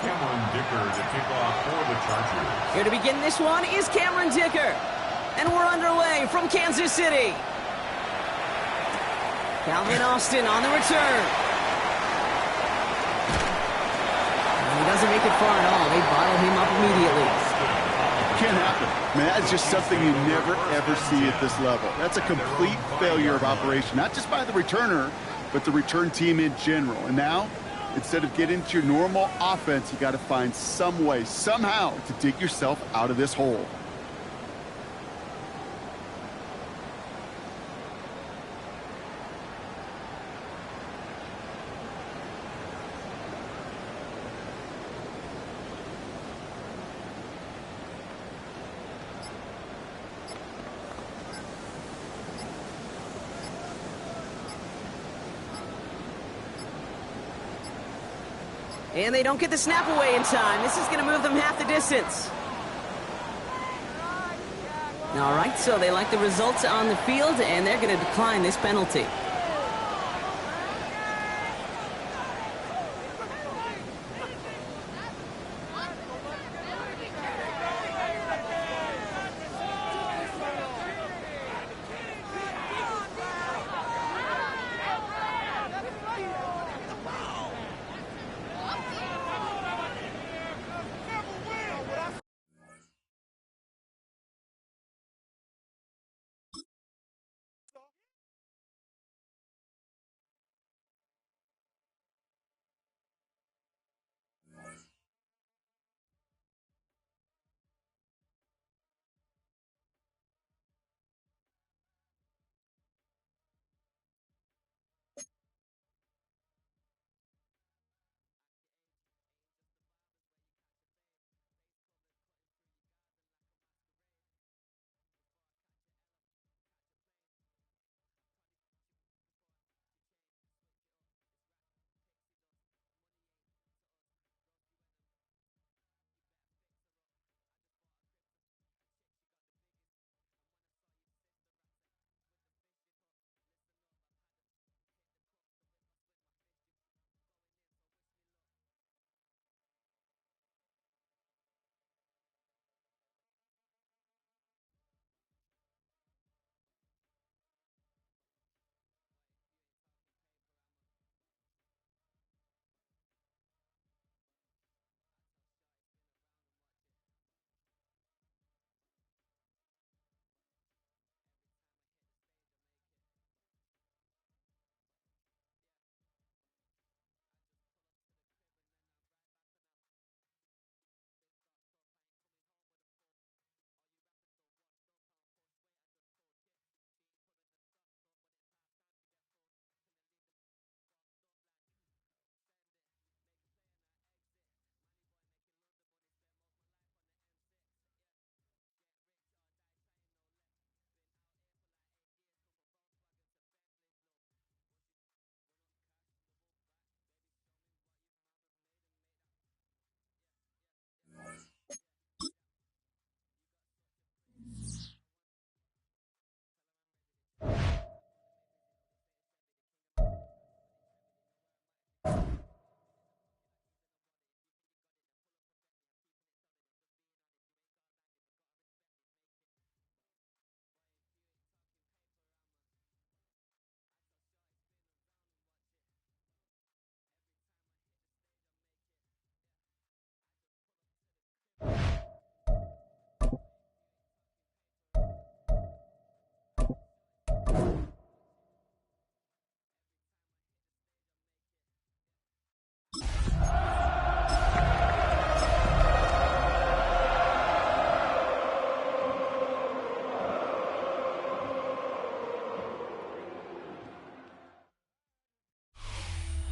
To kick off for the Chargers. Here to begin this one is Cameron Dicker. And we're underway from Kansas City. Calvin Austin on the return. He doesn't make it far at all. They bottle him up immediately. Can't happen. Man, that's just something you never, ever see at this level. That's a complete failure of operation, not just by the returner, but the return team in general. And now, instead of getting into your normal offense, you got to find some way, somehow, to dig yourself out of this hole. And they don't get the snap away in time. This is going to move them half the distance. All right, so they like the results on the field, and they're going to decline this penalty.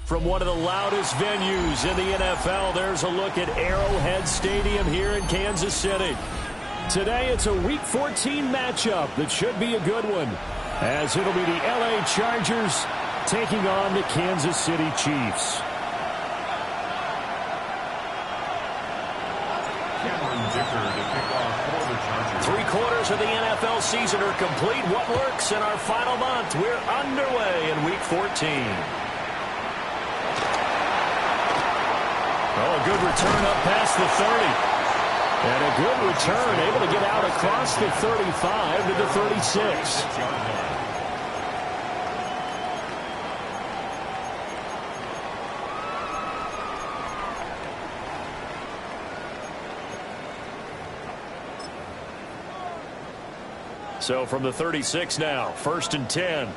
From one of the loudest venues in the NFL, there's a look at Arrowhead Stadium here in Kansas City. Today, it's a Week 14 matchup that should be a good one, as it'll be the LA Chargers taking on the Kansas City Chiefs. Three-quarters of the NFL season are complete. What works in our final month? We're underway in Week 14. Oh, a good return up past the 30. And a good return, able to get out across the 35 to the 36. So from the 36 now, 1st and 10.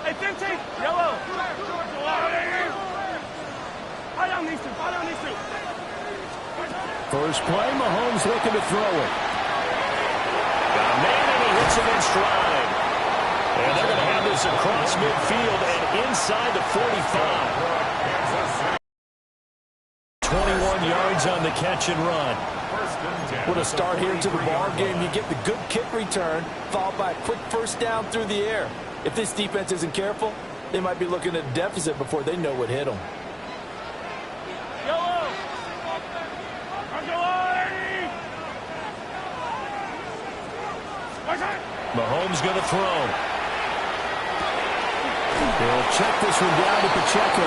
Hey, 15, yellow. High down these two, high down these two. First play, Mahomes looking to throw it. Got a man and he hits him in stride. And they're going to have this across midfield and inside the 45. 21 yards on the catch and run. What a start here to the ball game. You get the good kick return, followed by a quick first down through the air. If this defense isn't careful, they might be looking at a deficit before they know what hit them. Mahomes going to throw. They'll check this one down to Pacheco.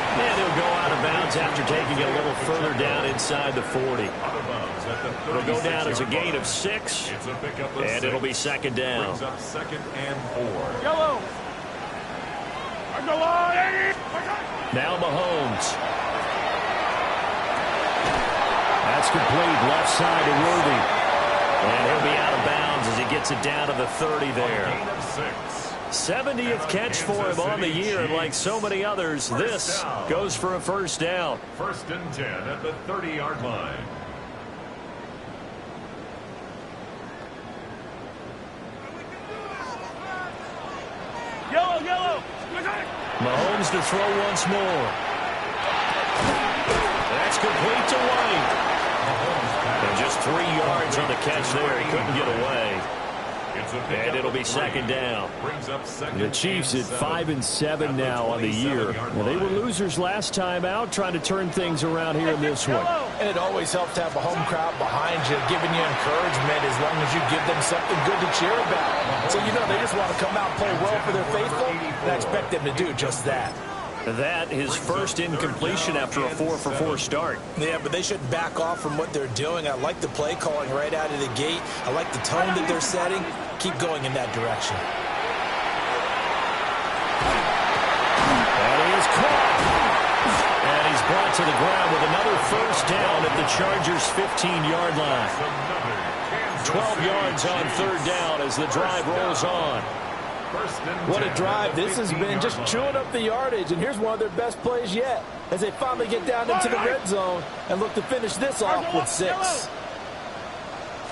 And he'll go out of bounds after taking it a little further down inside the 40. It'll go down as a gain of 6, and it'll be 2nd down. Brings up 2nd and 4. Yellow. Now Mahomes. That's complete, left side to Worthy. And he'll be out of bounds as he gets it down to the 30 there. Gain of 6. 70th catch for him on the year, and like so many others, this goes for a 1st down. 1st and 10 at the 30-yard line. Yellow, yellow. Mahomes to throw once more. That's complete to White. And just 3 yards on the catch there. He couldn't get away. And it'll be 2nd down. The Chiefs at 5 and 7 now on the year. Well, they were losers last time out, trying to turn things around here in this one. And it always helps to have a home crowd behind you, giving you encouragement as long as you give them something good to cheer about. So, you know, they just want to come out and play well for their faithful, and I expect them to do just that. That his first incompletion after a 4-for-4 start. Yeah, but they shouldn't back off from what they're doing. I like the play calling right out of the gate. I like the tone that they're setting. Keep going in that direction. And he is caught. And he's brought to the ground with another 1st down at the Chargers' 15-yard line. 12 yards on 3rd down as the drive rolls on. What a drive this has been, just chewing up the yardage. And here's one of their best plays yet as they finally get down into the red zone and look to finish this off with 6.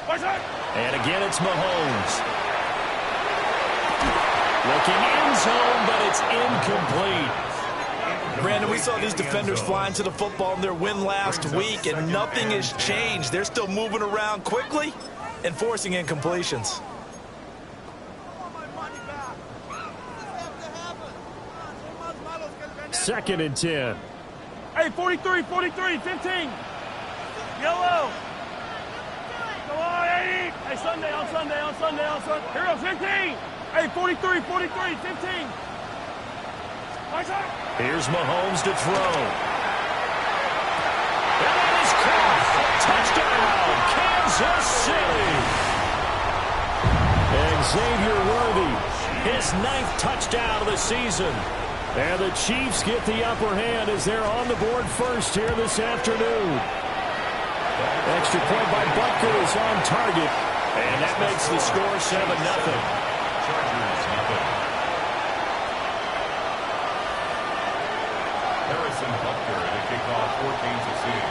And again, it's Mahomes. Looking end zone, but it's incomplete. Brandon, we saw these defenders flying to the football in their win last week, and nothing has changed. They're still moving around quickly and forcing incompletions. 2nd and 10. Hey, 43, 43, 15. Yellow. Go on, 80. Hey, Sunday, on Sunday, on Sunday, on Sunday. Here goes 15. Hey, 43, 43, 15. Here's Mahomes to throw. And it is caught. Touchdown, Kansas City. And Xavier Worthy, his 9th touchdown of the season. And the Chiefs get the upper hand as they're on the board first here this afternoon. Extra point by Butker is on target. And that makes the score 7-0. Chargers nothing. Harrison Butker to kick off for Kansas City.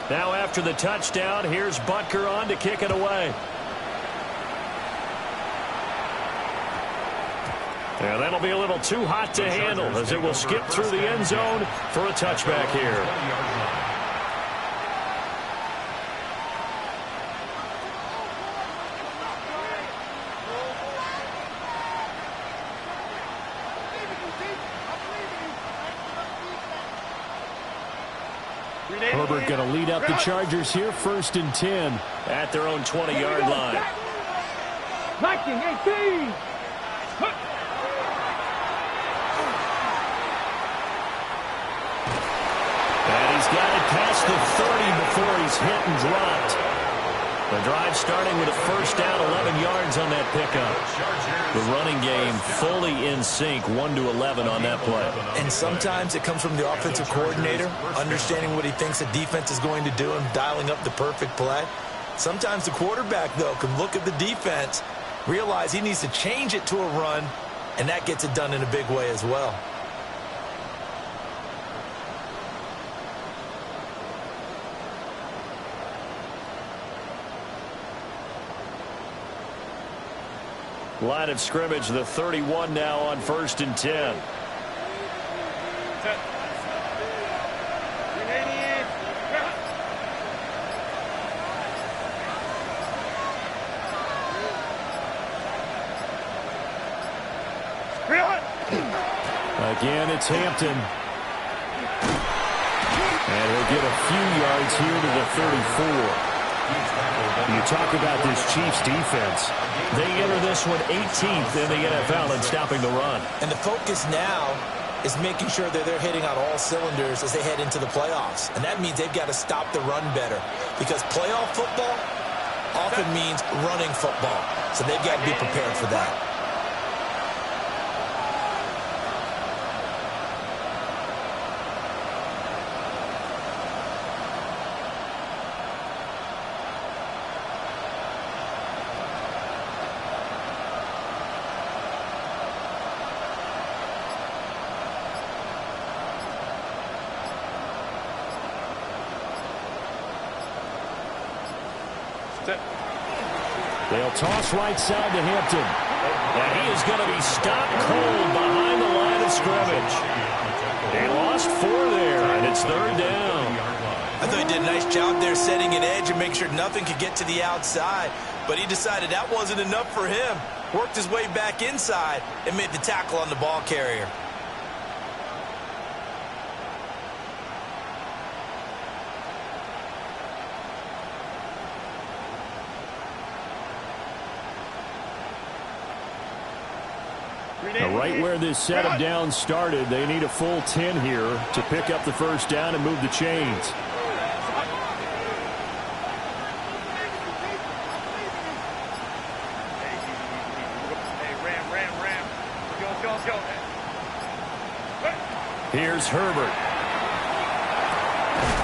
Now after the touchdown, here's Butker on to kick it away. Yeah, that'll be a little too hot to handle as it will skip through the end zone for a touchback here. Herbert going to lead up the Chargers here, 1st and 10 at their own 20-yard line. blocking, 18. And he's got it past the 30 before he's hit and dropped. The drive starting with a first down, 11 yards on that pickup. The running game fully in sync, 1-11 on that play. And sometimes it comes from the offensive coordinator, understanding what he thinks the defense is going to do and dialing up the perfect play. Sometimes the quarterback, though, can look at the defense, realize he needs to change it to a run, and that gets it done in a big way as well. Line of scrimmage, the 31 now on 1st and 10. Again, it's Hampton. And he'll get a few yards here to the 34. You talk about this Chiefs defense. They enter this one 18th in the NFL in stopping the run. And the focus now is making sure that they're hitting on all cylinders as they head into the playoffs. And that means they've got to stop the run better. Because playoff football often means running football. So they've got to be prepared for that. They'll toss right side to Hampton. And he is going to be stopped cold behind the line of scrimmage. They lost 4 there, and it's 3rd down. I thought he did a nice job there setting an edge and make sure nothing could get to the outside. But he decided that wasn't enough for him. Worked his way back inside and made the tackle on the ball carrier. Right where this set of downs started, they need a full 10 here to pick up the first down and move the chains. Here's Herbert.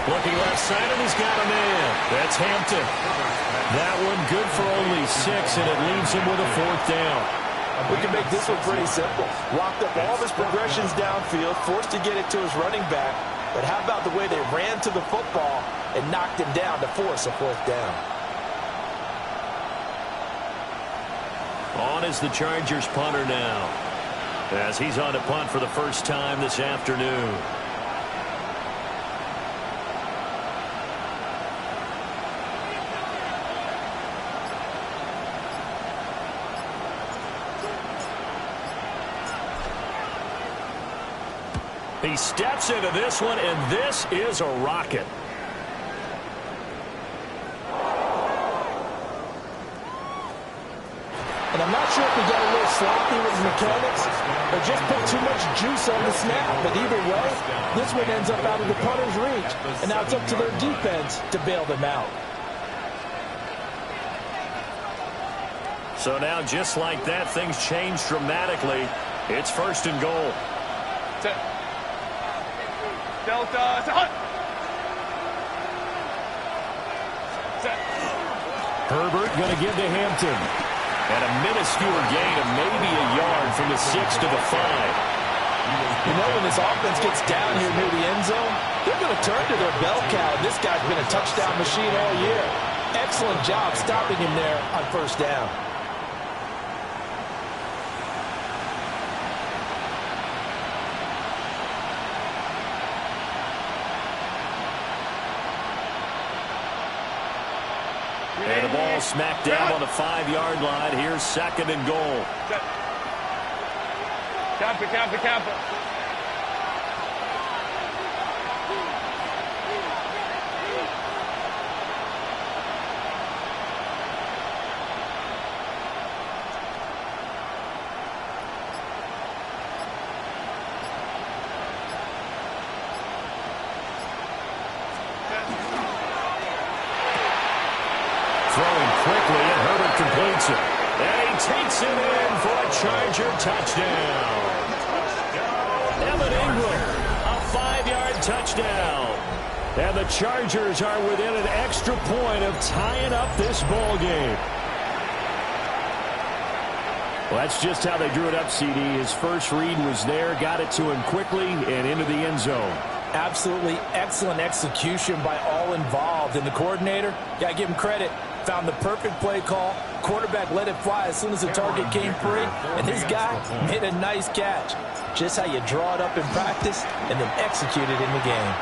Looking left side, and he's got a man. That's Hampton. That one good for only 6, and it leaves him with a 4th down. We can make this one pretty simple. Locked up all of his progressions downfield, forced to get it to his running back. But how about the way they ran to the football and knocked him down to force a 4th down? On is the Chargers punter now, as he's on to punt for the first time this afternoon. He steps into this one, and this is a rocket. And I'm not sure if he got a little sloppy with his mechanics or just put too much juice on the snap. But either way, this one ends up out of the punter's reach. And now it's up to their defense to bail them out. So now, just like that, things change dramatically. It's 1st and goal. Delta, hut. Herbert going to give to Hampton. And a minuscule gain of maybe a yard from the 6 to the 5. You know, when this offense gets down here near the end zone, they're going to turn to their bell cow. This guy's been a touchdown machine all year. Excellent job stopping him there on 1st down. And the ball smacked down on the 5-yard line. Here's 2nd and goal. Campa. takes it in for a Charger touchdown. Evan Ingram, a 5-yard touchdown. And the Chargers are within an extra point of tying up this ball game. Well, that's just how they drew it up, CD. His first read was there, got it to him quickly, and into the end zone. Absolutely excellent execution by all involved. And the coordinator, got to give him credit, found the perfect play call. Quarterback let it fly as soon as the target came free, and his guy made a nice catch. Just how you draw it up in practice and then execute it in the game.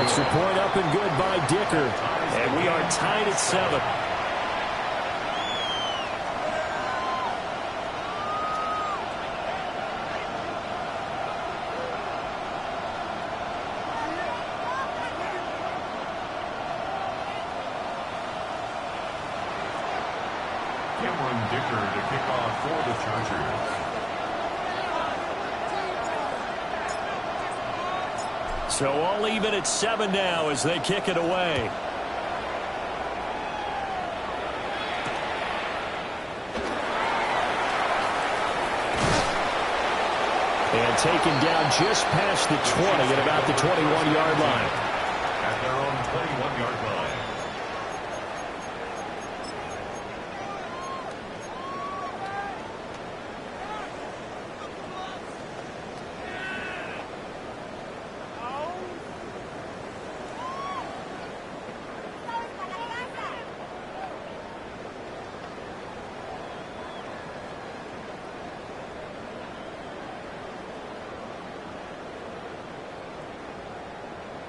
Extra point up and good by Dicker. And we are tied at 7. Dicker to kick off for the Chargers. So all even at 7 now as they kick it away. And taken down just past the 20 at about the 21-yard line. At their own 21-yard line.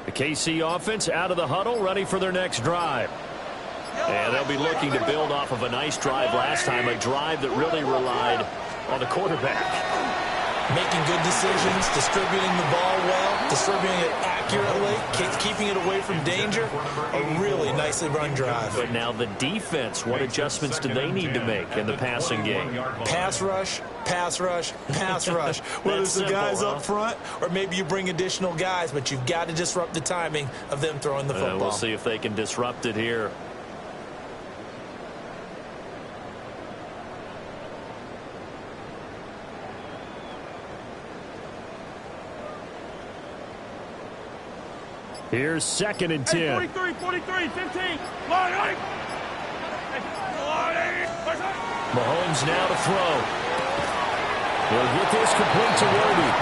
The KC offense out of the huddle, ready for their next drive. And they'll be looking to build off of a nice drive last time, a drive that really relied on the quarterback. Making good decisions, distributing the ball well, distributing it accurately, keeping it away from danger. A really nicely run drive. But now the defense, what adjustments do they need to make in the passing game? Pass rush, pass rush, pass rush. Whether it's the guys up front or maybe you bring additional guys, but you've got to disrupt the timing of them throwing the football. We'll see if they can disrupt it here. Here's 2nd and 10. 43, 43, 15. Mahomes now to throw. He'll get this complete to Worthy.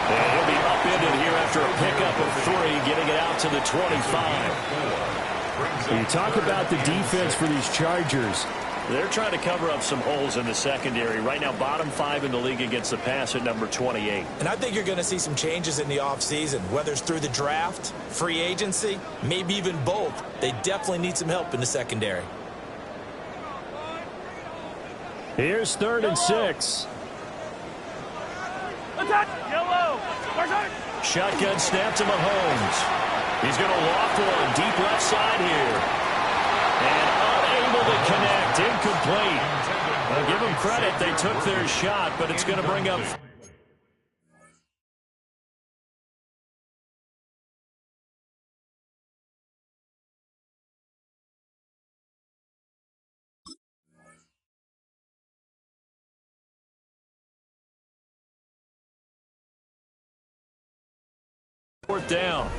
And he'll be upended here after a pickup of 3, getting it out to the 25. You talk about the defense for these Chargers. They're trying to cover up some holes in the secondary. Right now, bottom 5 in the league against the pass at number 28. And I think you're going to see some changes in the offseason, whether it's through the draft, free agency, maybe even both. They definitely need some help in the secondary. Here's 3rd and 6. Attack! Yellow! Shotgun snap to Mahomes. He's going to loft one deep left side here. And unable to connect. Incomplete. I'll give them credit. They took their shot, but it's going to bring up... Fourth down.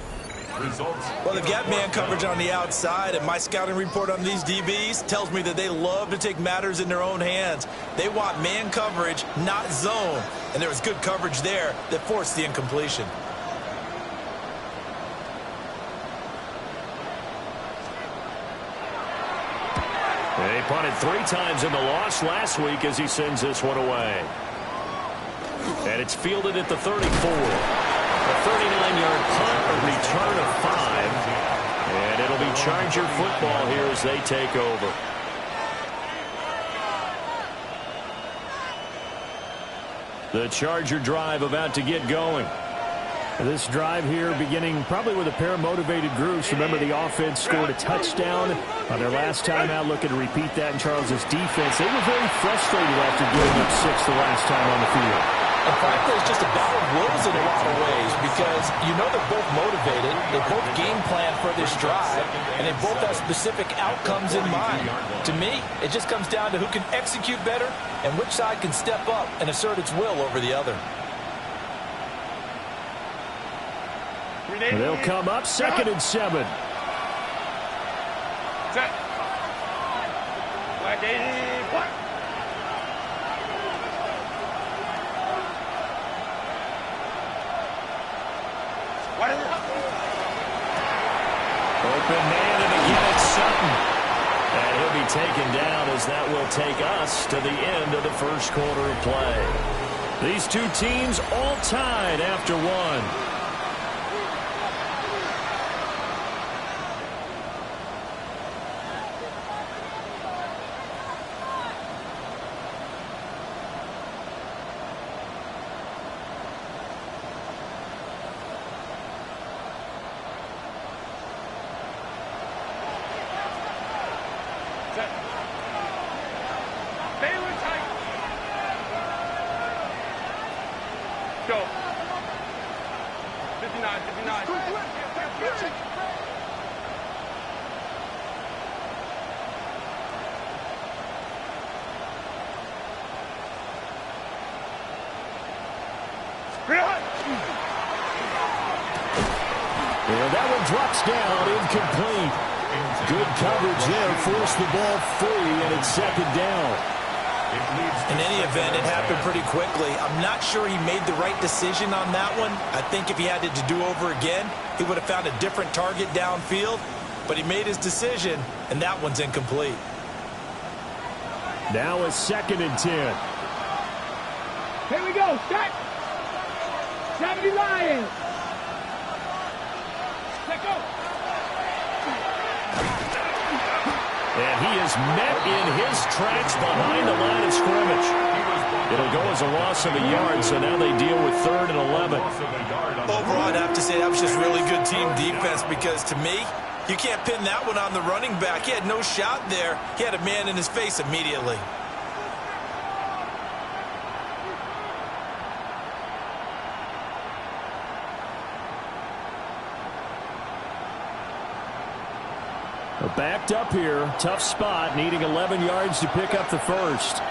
Well, they've got man coverage on the outside, and my scouting report on these DBs tells me that they love to take matters in their own hands. They want man coverage, not zone, and there was good coverage there that forced the incompletion. They punted 3 times in the loss last week as he sends this one away. And it's fielded at the 34. A 39-yard punt, a return of 5. And it'll be Charger football here as they take over. The Charger drive about to get going. This drive here beginning probably with a pair of motivated groups. Remember, the offense scored a touchdown on their last time out. Looking to repeat that in Charles's defense. They were very frustrated after giving up 6 the last time on the field. And frankly, it's just a battle of wills in a lot of ways because you know they're both motivated, they both game plan for this drive, and they both have specific outcomes in mind. To me, it just comes down to who can execute better and which side can step up and assert its will over the other. They'll come up 2nd and 7. Set. Black 80. Black. Open man, and again it's Sutton. And he'll be taken down as that will take us to the end of the first quarter of play. These two teams all tied after one. Go. 59, 59. And that one drops down, incomplete. Good coverage there, forced the ball free, and it's 2nd down. In any event, it happened pretty quickly. I'm not sure he made the right decision on that one. I think if he had it to do over again, he would have found a different target downfield. But he made his decision, and that one's incomplete. Now it's 2nd and 10. Here we go. Set. 70 Lions. Let go. And he is met in his tracks behind the line of scrimmage. It'll go as a loss of a yard, so now they deal with 3rd and 11. Overall, I'd have to say that was just really good team defense because, to me, you can't pin that one on the running back. He had no shot there. He had a man in his face immediately. Backed up here, tough spot, needing 11 yards to pick up the first.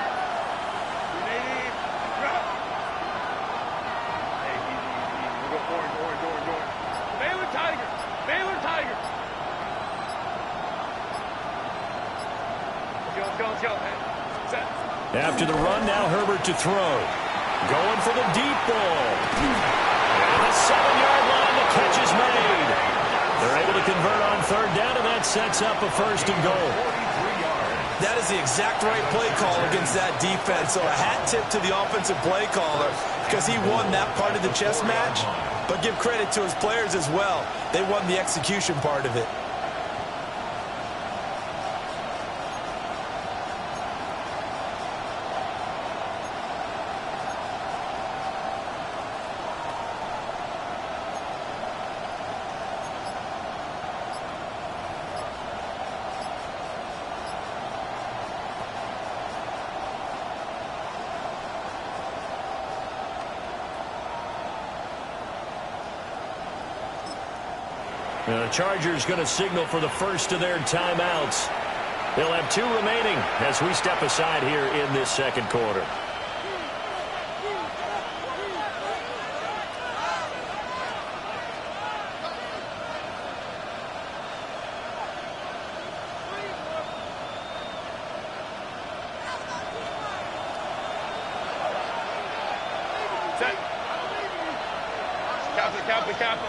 Baylor Tiger. Baylor Tiger. Let's go, man. Set. After the run, now Herbert to throw. Going for the deep ball. And the 7-yard line, the catch is made. They're able to convert on 3rd down, and that sets up a 1st and goal. That is the exact right play call against that defense. So a hat tip to the offensive play caller because he won that part of the chess match. But give credit to his players as well. They won the execution part of it. The Chargers going to signal for the first of their timeouts. They'll have 2 remaining as we step aside here in this 2nd quarter. Set. Captain.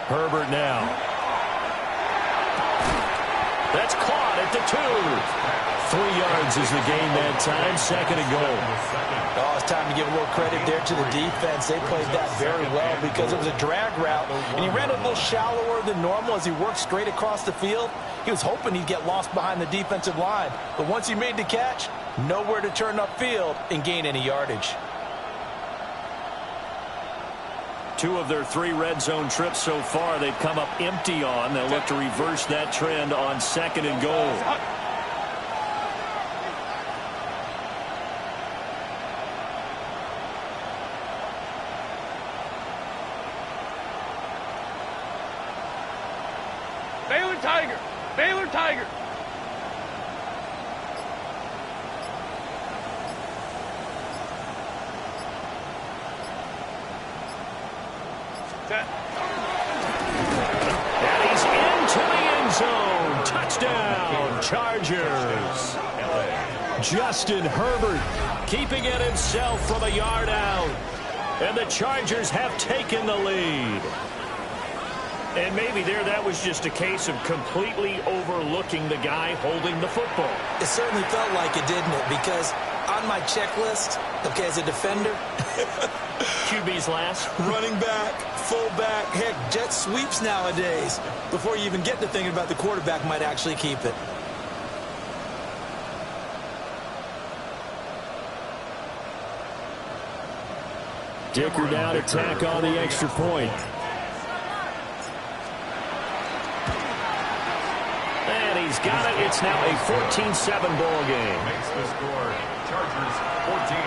Herbert now. That's caught at the 2. 3 yards is the gain that time. 2nd and goal. Oh, it's time to give a little credit there to the defense. They played that very well because it was a drag route, and he ran a little shallower than normal as he worked straight across the field. He was hoping he'd get lost behind the defensive line, but once he made the catch, nowhere to turn upfield and gain any yardage. 2 of their 3 red zone trips so far they've come up empty on. They'll look to reverse that trend on 2nd and goal. Baylor Tiger. And he's into the end zone. Touchdown, Chargers. Justin Herbert keeping it himself from a yard out. And the Chargers have taken the lead. And maybe that was just a case of completely overlooking the guy holding the football. It certainly felt like it, didn't it? Because on my checklist, okay, as a defender, QB's last. running back, fullback, heck, jet sweeps nowadays. Before you even get to thinking about the quarterback might actually keep it. Dicker down to tack on the extra point. And he's got it. It's now a 14-7 ball game. Makes the score Chargers 14,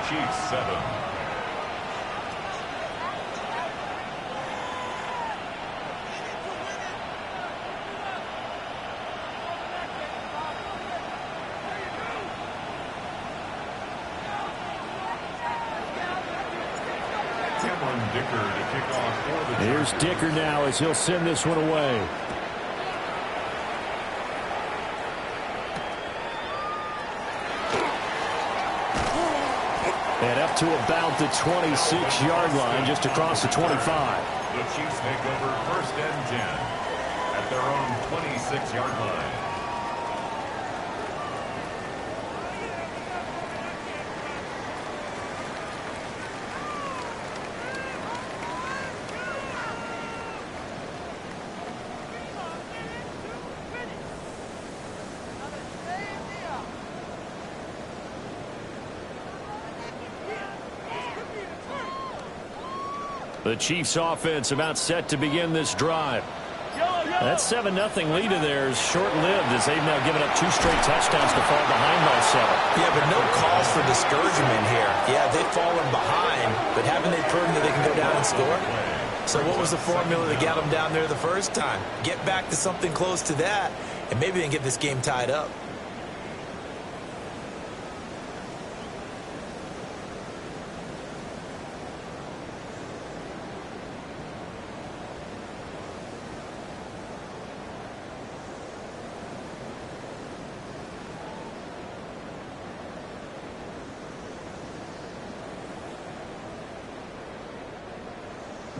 Chiefs 7. Here's Dicker now as he'll send this one away. And up to about the 26-yard line, just across the 25. The Chiefs take over 1st and 10 at their own 26-yard line. The Chiefs offense about set to begin this drive. That 7-0 lead of theirs short-lived as they've now given up 2 straight touchdowns to fall behind by 7. Yeah, but no cause for discouragement here. Yeah, they've fallen behind, but haven't they proven that they can go down and score? So what was the formula that got them down there the first time? Get back to something close to that, and maybe they can get this game tied up.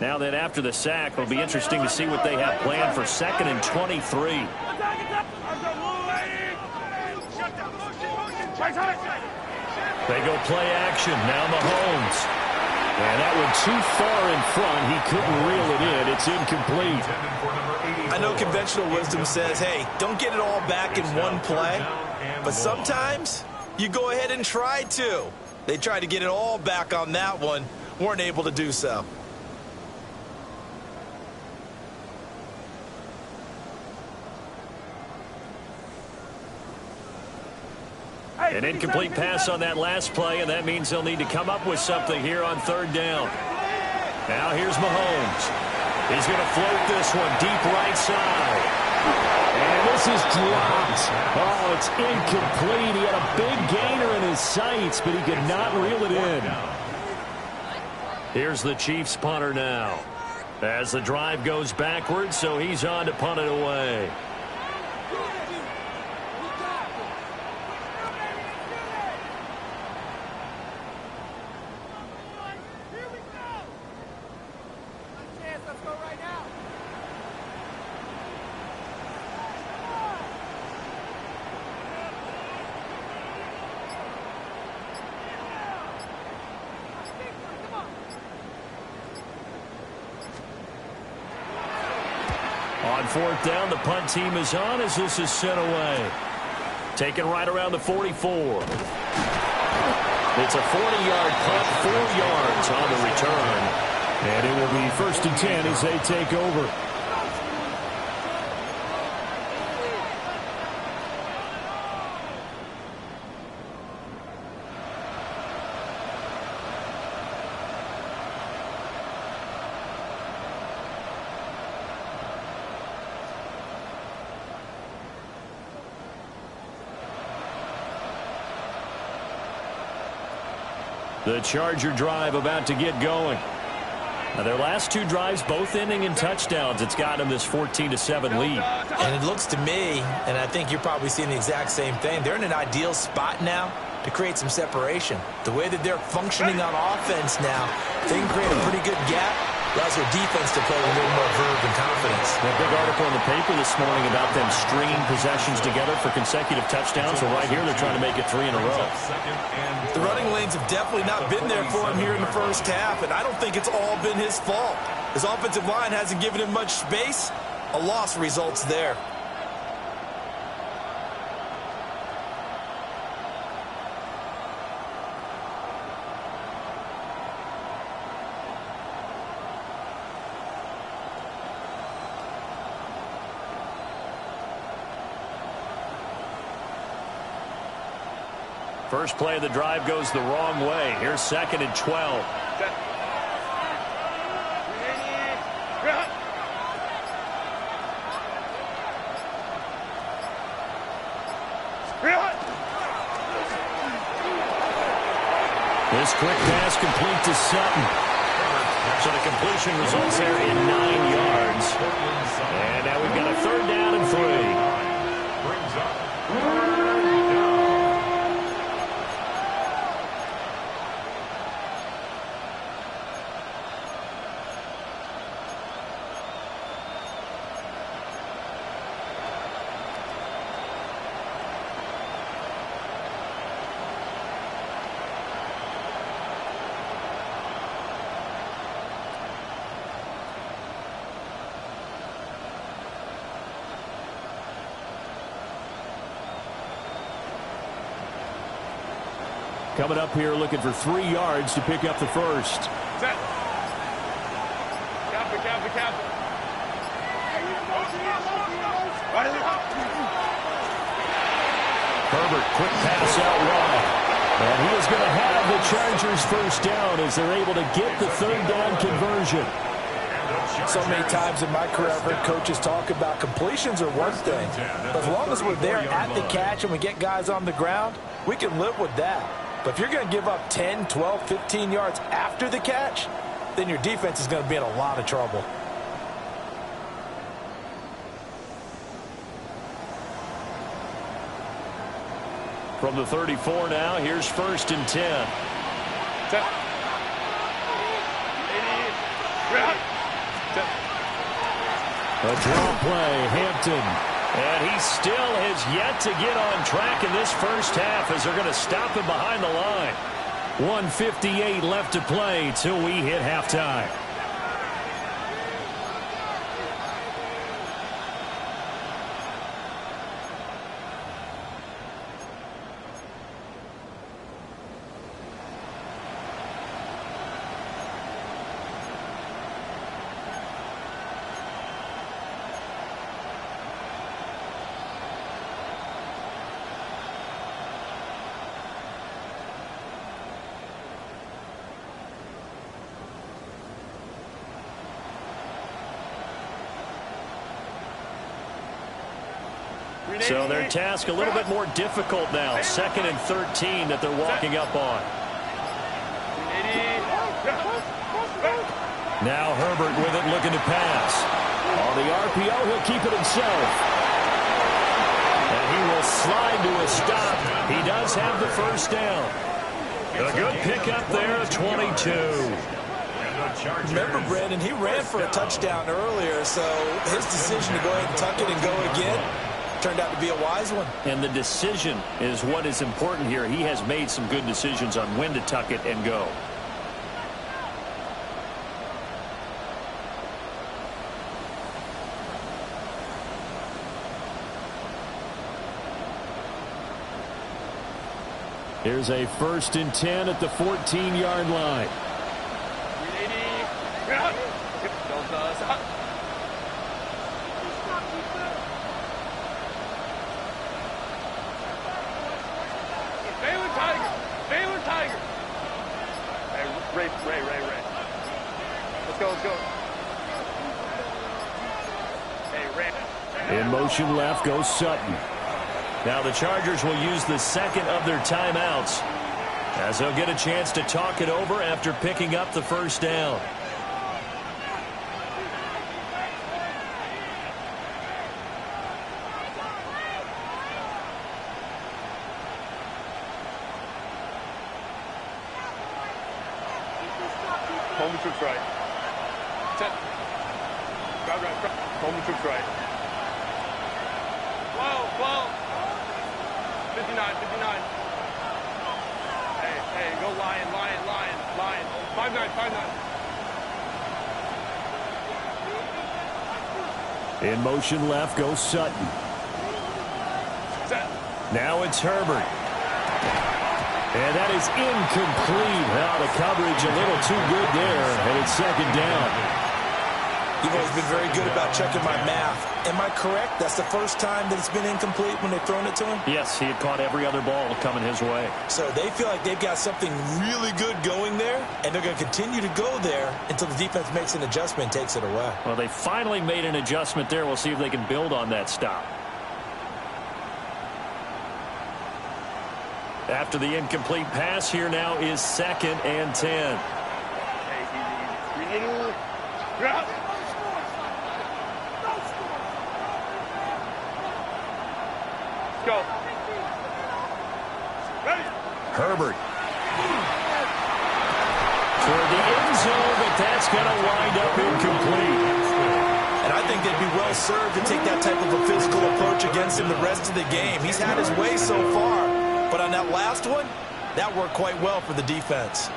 Now that after the sack, it'll be interesting to see what they have planned for 2nd and 23. They go play action. Now Mahomes. And that one too far in front. He couldn't reel it in. It's incomplete. I know conventional wisdom says, hey, don't get it all back in one play. But sometimes you go ahead and try to. They tried to get it all back on that one. Weren't able to do so. An incomplete pass on that last play, and that means they'll need to come up with something here on 3rd down. Now here's Mahomes. He's going to float this one deep right side. And this is dropped. Oh, it's incomplete. He had a big gainer in his sights, but he could not reel it in. Here's the Chiefs punter now. As the drive goes backwards, so he's on to punt it away. On 4th down, the punt team is on as this is sent away. Taken right around the 44. It's a 40-yard punt, 4 yards on the return. And it will be 1st and 10 as they take over. The Charger drive about to get going. Now their last 2 drives, both ending in touchdowns. It's got them this 14-7 lead. And it looks to me, and I think you're probably seeing the exact same thing, they're in an ideal spot now to create some separation. The way that they're functioning on offense now, they can create a pretty good gap. Allows their defense to play with a little more verve and confidence. A big article in the paper this morning about them stringing possessions together for consecutive touchdowns. So right here, they're trying to make it 3 in a row. The running lanes have definitely not been there for him here in the first half, and I don't think it's all been his fault. His offensive line hasn't given him much space. A loss results there. First play of the drive goes the wrong way. Here's 2nd and 12. This quick pass complete to Sutton. So the completion results there in 9 yards. And now we've got a 3rd down and 3. Brings up Coming up here looking for 3 yards to pick up the first. Set. Cap it. Herbert, quick pass out wide. And he is going to have the Chargers first down as they're able to get the 3rd down conversion. So many times in my career, I've heard coaches talk about completions are one thing. But as long as we're there at the catch and we get guys on the ground, we can live with that. But if you're going to give up 10, 12, 15 yards after the catch, then your defense is going to be in a lot of trouble. From the 34 now, here's 1st and 10. A draw play, Hampton. And he still has yet to get on track in this first half as they're going to stop him behind the line. 1:58 left to play till we hit halftime. So their task a little bit more difficult now. 2nd and 13 that they're walking up on. Now Herbert with it, looking to pass. On the RPO, he'll keep it himself. And he will slide to a stop. He does have the first down. A good pickup there, 22. Remember, Brandon, he ran for a touchdown earlier, so his decision to go ahead and tuck it and go again turned out to be a wise one. And the decision is what is important here. He has made some good decisions on when to tuck it and go. Here's a 1st and 10 at the 14-yard line. Tiger. Baylor Tiger. Hey, Ray. Let's go. Hey, Ray. In motion left goes Sutton. Now the Chargers will use the second of their timeouts as they'll get a chance to talk it over after picking up the first down. Coleman troops right. Set. Drive right. Coleman troops right. 12. 59. Hey, go Lion. 5-9. In motion left goes Sutton. Set. Now it's Herbert. And that is incomplete. Now the coverage a little too good there, and it's second down. You've always been very good about checking my math. Am I correct? That's the first time that it's been incomplete when they've thrown it to him? Yes, he had caught every other ball coming his way. So they feel like they've got something really good going there, and they're going to continue to go there until the defense makes an adjustment and takes it away. Well, they finally made an adjustment there. We'll see if they can build on that stop. After the incomplete pass, here now is 2nd and 10. Hey, easy. Drop. Let's go. Ready. Herbert. Toward the end zone, but that's going to wind up incomplete. And I think they'd be well served to take that type of a physical approach against him the rest of the game. He's had his way so far, but on that last one, that worked quite well for the defense.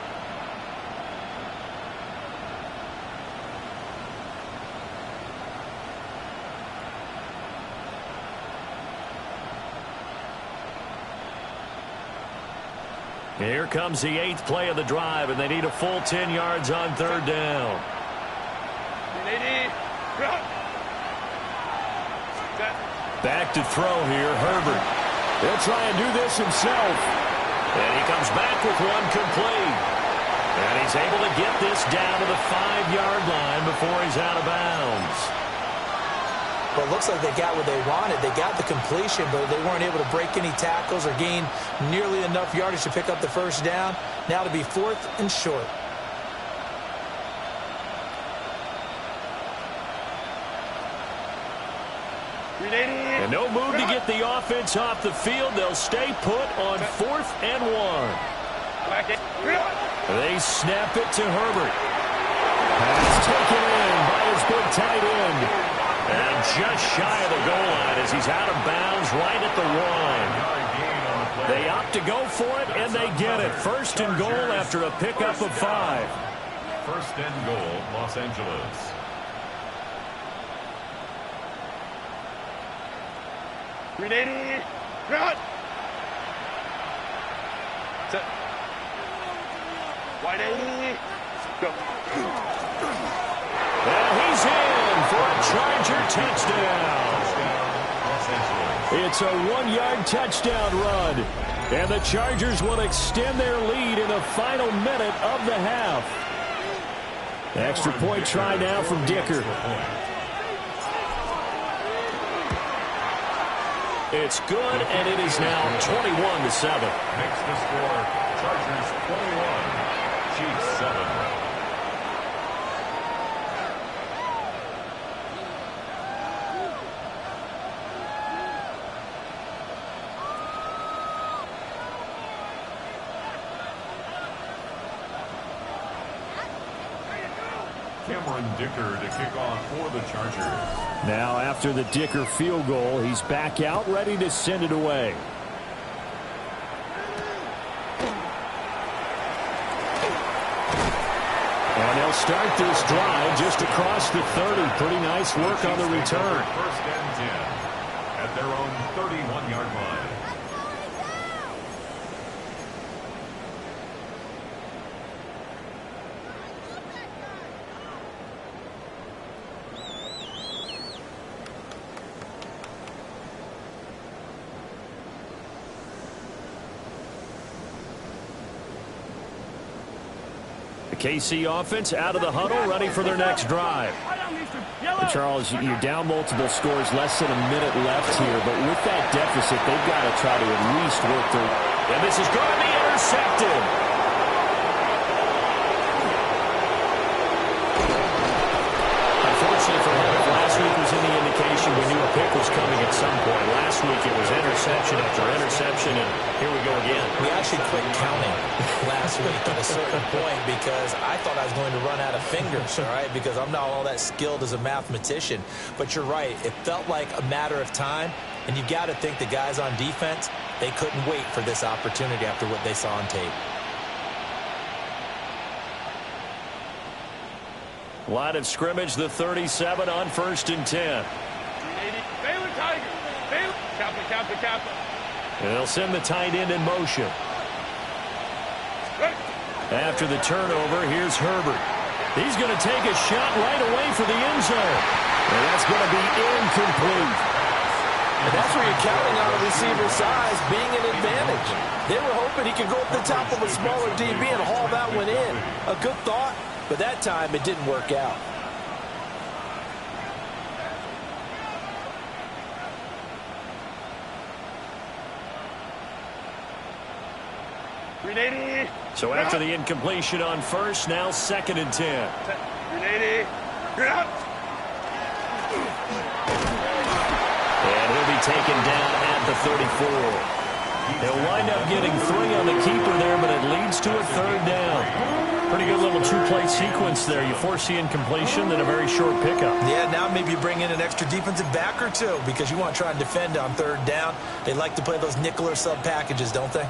Here comes the 8th play of the drive, and they need a full 10 yards on 3rd down. Back to throw here, Herbert. He'll try and do this himself. And he comes back with one complete. And he's able to get this down to the 5-yard line before he's out of bounds. Well, it looks like they got what they wanted. They got the completion, but they weren't able to break any tackles or gain nearly enough yardage to pick up the first down. Now to be 4th and short. And no move to get the offense off the field. They'll stay put on 4th and 1. They snap it to Herbert. Pass taken in by his big tight end. And just shy of the goal line as he's out of bounds right at the 1. They opt to go for it, and they get it. 1st and goal after a pickup of 5. 1st and goal, Los Angeles. Ready, run. Set. Wide 80. Go. And he's in for a Charger touchdown. It's a 1-yard touchdown run. And the Chargers will extend their lead in the final minute of the half. Extra point try now from Dicker. It's good, and it is now 21-7. Makes the score Chargers 21, Chiefs 7. Cameron Dicker to kick off for the Chargers. Now, after the Dicker field goal, he's back out, ready to send it away. And they'll start this drive just across the 30. Pretty nice work on the return. 1st and 10 at their own 31-yard line. KC offense out of the huddle, ready for their next drive. And Charles, you're down multiple scores, less than a minute left here, but with that deficit, they've got to try to at least work through. And this is going to be intercepted. Unfortunately for him, if last week was any indication, we knew a pick was coming at some point. Last week it was interception after interception, and here we go again. We actually quit counting last week at a certain point because I thought I was going to run out of fingers, all right, because I'm not all that skilled as a mathematician. But you're right. It felt like a matter of time, and you've got to think the guys on defense, they couldn't wait for this opportunity after what they saw on tape. Line of scrimmage, the 37 on 1st and 10. Baylor Tiger. Baylor. Kappa. And they'll send the tight end in motion. After the turnover, here's Herbert. He's going to take a shot right away for the end zone. And that's going to be incomplete. And that's where you're counting on a receiver's size being an advantage. They were hoping he could go up the top of a smaller DB and haul that one in. A good thought, but that time it didn't work out. So after the incompletion on first, now 2nd and 10. And he'll be taken down at the 34. He'll wind up getting 3 on the keeper there, but it leads to a 3rd down. Pretty good little 2-play sequence there. You force the incompletion, then a very short pickup. Yeah, now maybe you bring in an extra defensive back or two because you want to try and defend on 3rd down. They like to play those nickel or sub packages, don't they?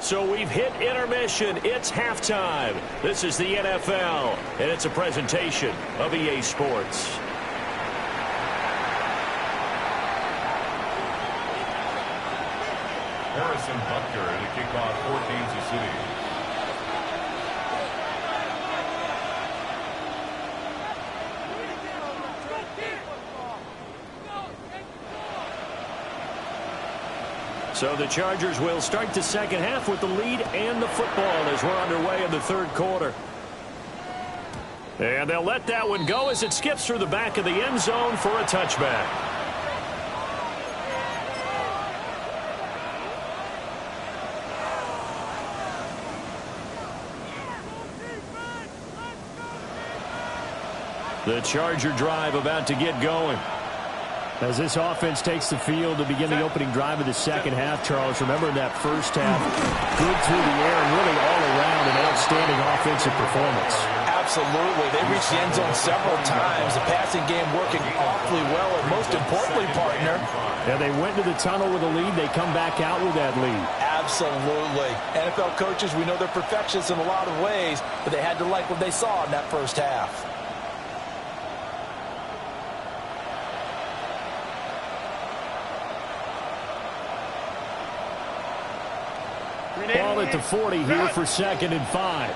So we've hit intermission. It's halftime. This is the NFL, and it's a presentation of EA Sports. Harrison Butker to kick off for Kansas City. So the Chargers will start the second half with the lead and the football as we're underway in the 3rd quarter. And they'll let that one go as it skips through the back of the end zone for a touchback. The Charger drive about to get going. As this offense takes the field to begin the opening drive of the second half, Charles, remember in that first half, good through the air and really all around an outstanding offensive performance. Absolutely. They reached the end zone several times. The passing game working awfully well, and most importantly, partner. Yeah, they went to the tunnel with a lead. They come back out with that lead. Absolutely. NFL coaches, we know they're perfectionists in a lot of ways, but they had to like what they saw in that first half. Ball at the 40 here for 2nd and 5.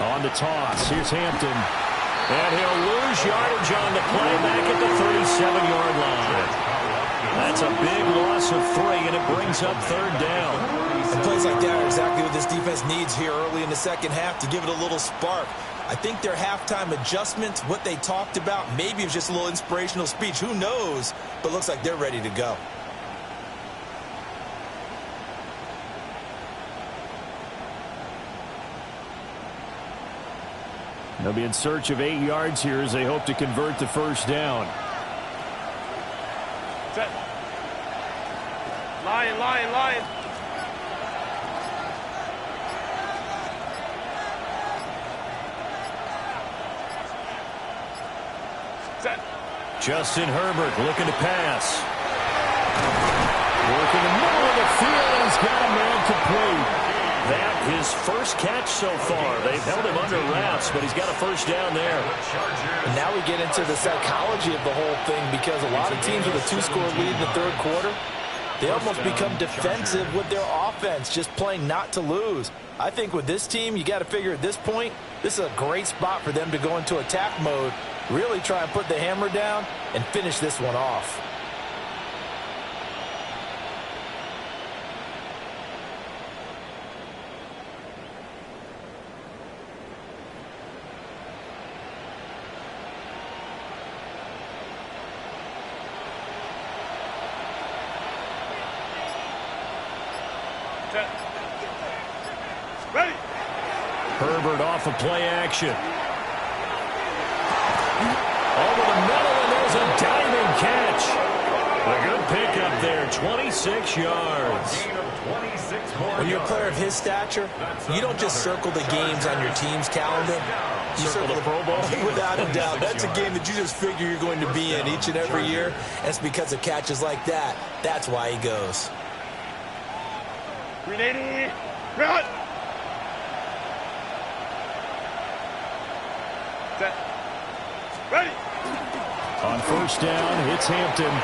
On the toss, here's Hampton. And he'll lose yardage on the play back at the 37-yard line. That's a big loss of 3, and it brings up 3rd down. And plays like that are exactly what this defense needs here early in the second half to give it a little spark. I think their halftime adjustment, what they talked about, maybe it was just a little inspirational speech. Who knows? But looks like they're ready to go. They'll be in search of 8 yards here as they hope to convert the 1st down. Set. Lion. Set. Justin Herbert looking to pass. Working the middle of the field, and he's got a man complete. That his first catch so far. They've held him under wraps, but he's got a first down there. And now we get into the psychology of the whole thing, because a lot of teams with a 2-score lead in the third quarter, they almost become defensive with their offense, just playing not to lose. I think with this team, you got to figure at this point, this is a great spot for them to go into attack mode, really try and put the hammer down and finish this one off. Ready. Herbert off of play action. Over the middle, and there's a diving catch. A good pickup there, 26 yards. When you're a player of his stature, you don't just circle the games on your team's calendar. You Circle the Pro Bowl? Without a doubt. That's a game that you just figure you're going to be in each and every year. And it's because of catches like that. That's why he goes. 380. Run. Set. Ready. On first down, it's Hampton.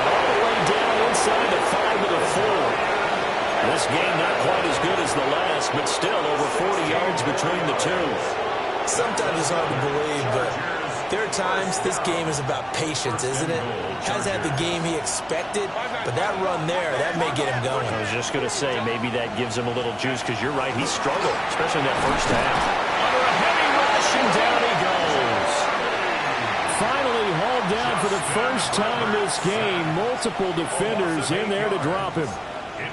All the way down inside the 5 to the 4. This game not quite as good as the last, but still over 40 yards between the two. Sometimes it's hard to believe, but there are times this game is about patience, isn't it? Hasn't had the game he expected, but that run there, that may get him going. I was just going to say, maybe that gives him a little juice, because you're right, he struggled, especially in that first half. Under a heavy rush, and down he goes. Finally hauled down for the first time this game. Multiple defenders in there to drop him.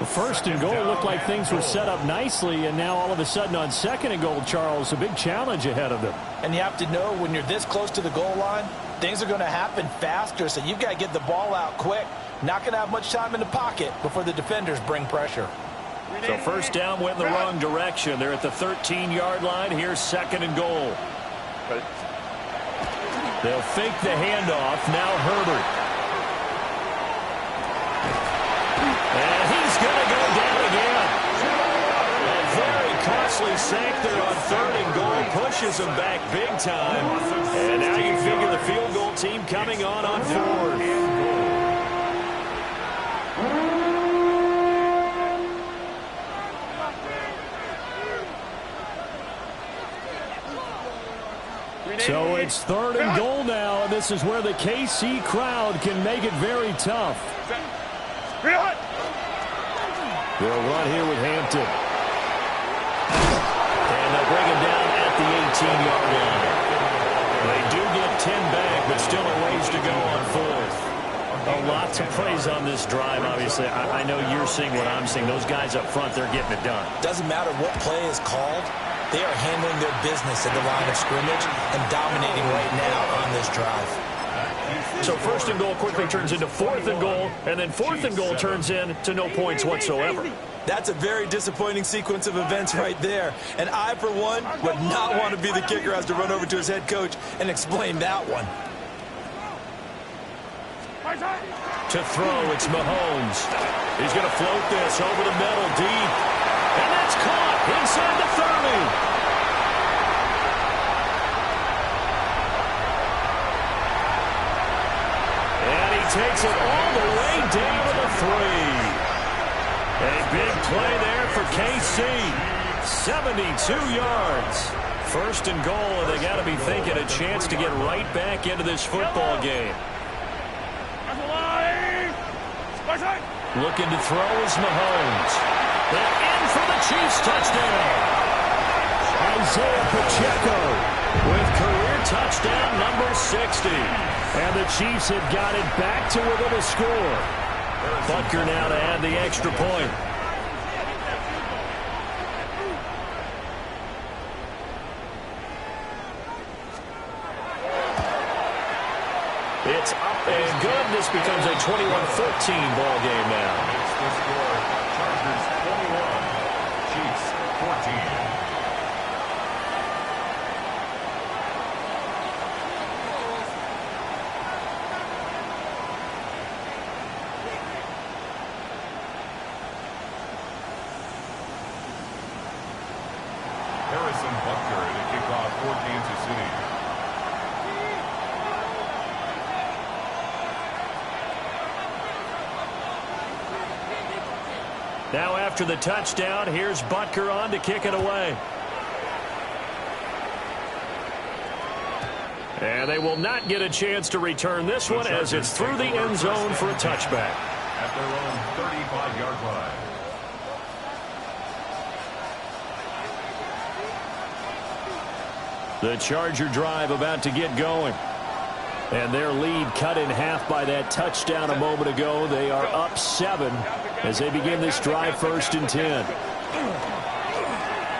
First and goal looked like things were set up nicely, and now all of a sudden on second and goal, Charles, a big challenge ahead of them. And you have to know when you're this close to the goal line, things are going to happen faster, so you've got to get the ball out quick. Not going to have much time in the pocket before the defenders bring pressure. So first down went in the wrong direction. They're at the 13-yard line. Here's second and goal. They'll fake the handoff. Now Herbert. And he's going to go down again. A very costly sack there on third and goal. Pushes him back big time. And now you figure the field goal team coming on fourth. So it's third and goal now, and this is where the KC crowd can make it very tough. They'll run here with Hampton. And they'll bring him down at the 18-yard line. They do get 10 back, but still a ways to go on fourth. A lot to praise on this drive, obviously. I know you're seeing what I'm seeing. Those guys up front, they're getting it done. Doesn't matter what play is called. They are handling their business at the line of scrimmage and dominating right now on this drive. So first and goal quickly turns into fourth and goal, and then fourth and goal turns into no points whatsoever. That's a very disappointing sequence of events right there. And I, for one, would not want to be the kicker who has to run over to his head coach and explain that one. To throw, it's Mahomes. He's going to float this over the middle, deep. And that's caught inside the 30. Takes it all the way down to the 3. A big play there for KC. 72 yards. First and goal, and they got to be thinking a chance to get right back into this football game. Looking to throw is Mahomes. They're in for the Chiefs touchdown. Isaiah Pacheco with career touchdown number 60. And the Chiefs have got it back to within a score. Butker now to add the extra point. It's up and good. This becomes a 21-14 ball game now. It's the score. Chargers 21, Chiefs 14. Harrison Butker to kick off for Kansas City. Now after the touchdown, here's Butker on to kick it away. And they will not get a chance to return this one as it's through the end zone for a touchback. At their own 35-yard line. The Charger drive about to get going. And their lead cut in half by that touchdown a moment ago. They are up 7 as they begin this drive 1st and 10.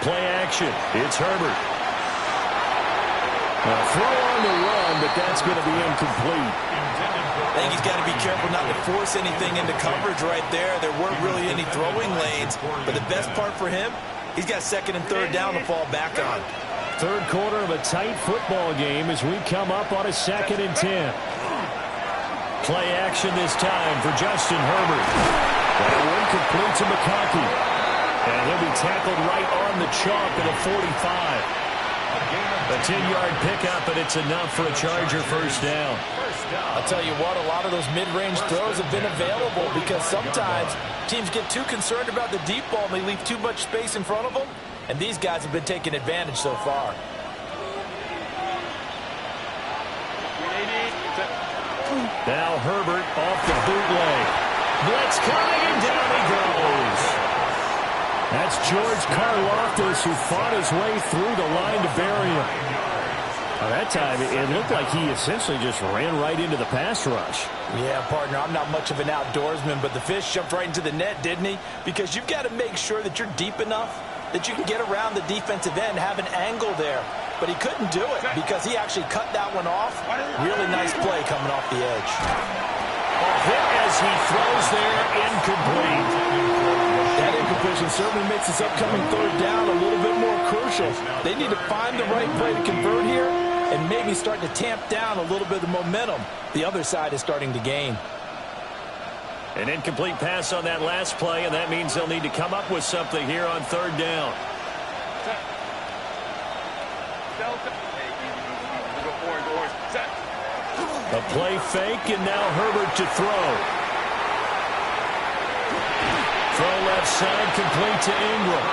Play action. It's Herbert. A throw on the run, but that's going to be incomplete. I think he's got to be careful not to force anything into coverage right there. There weren't really any throwing lanes, but the best part for him, he's got 2nd and 3rd down to fall back on. Third quarter of a tight football game as we come up on a 2nd and 10. Play action this time for Justin Herbert. That one complete to McConkey. And he'll be tackled right on the chalk at a 45. A 10-yard pickup, and it's enough for a Charger 1st down. I'll tell you what, a lot of those mid-range throws have been available because sometimes teams get too concerned about the deep ball and they leave too much space in front of them. And these guys have been taking advantage so far. Now Herbert off the bootleg. Blitz coming, and down he goes. That's George Karlaftis who fought his way through the line to bury him. That time, it looked like he essentially just ran right into the pass rush. Yeah, partner, I'm not much of an outdoorsman, but the fish jumped right into the net, didn't he? Because you've got to make sure that you're deep enough that you can get around the defensive end, have an angle there. But he couldn't do it because he actually cut that one off. Really nice play coming off the edge. A hit as he throws there, incomplete. That incompletion certainly makes this upcoming 3rd down a little bit more crucial. They need to find the right play to convert here and maybe start to tamp down a little bit of the momentum the other side is starting to gain. An incomplete pass on that last play, and that means they'll need to come up with something here on 3rd down. A play fake, and now Herbert to throw. Throw left side, complete to Ingram.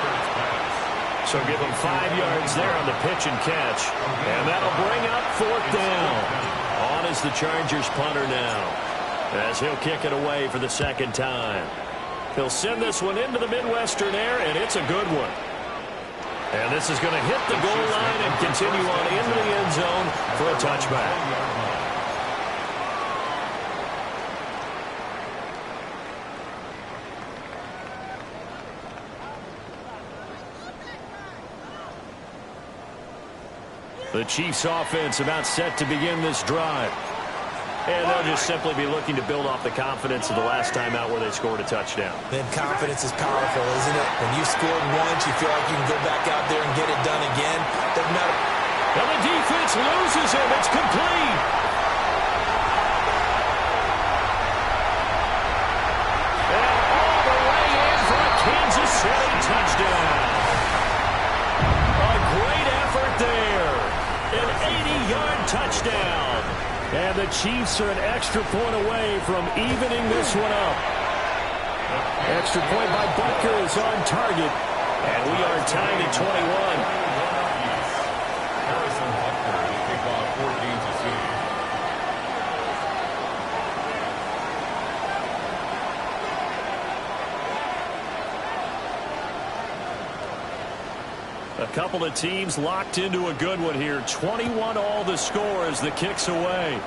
So give him 5 yards there on the pitch and catch. And that'll bring up 4th down. On is the Chargers punter now, as he'll kick it away for the 2nd time. He'll send this one into the Midwestern air, and it's a good one. And this is going to hit the goal line and continue on into the end zone for a touchback. The Chiefs offense about set to begin this drive. And they'll just simply be looking to build off the confidence of the last time out where they scored a touchdown. Then confidence is powerful, isn't it? When you scored once, you feel like you can go back out there and get it done again. Doesn't matter. And the defense loses him. It's complete. And all the way in for a Kansas City touchdown. A great effort there. An 80-yard touchdown. And the Chiefs are an extra point away from evening this one up. Extra point by Butker is on target. And we are tied at 21. Harrison Butker to kick off for Kansas City. A couple of teams locked into a good one here. 21 all the score as the kick's away.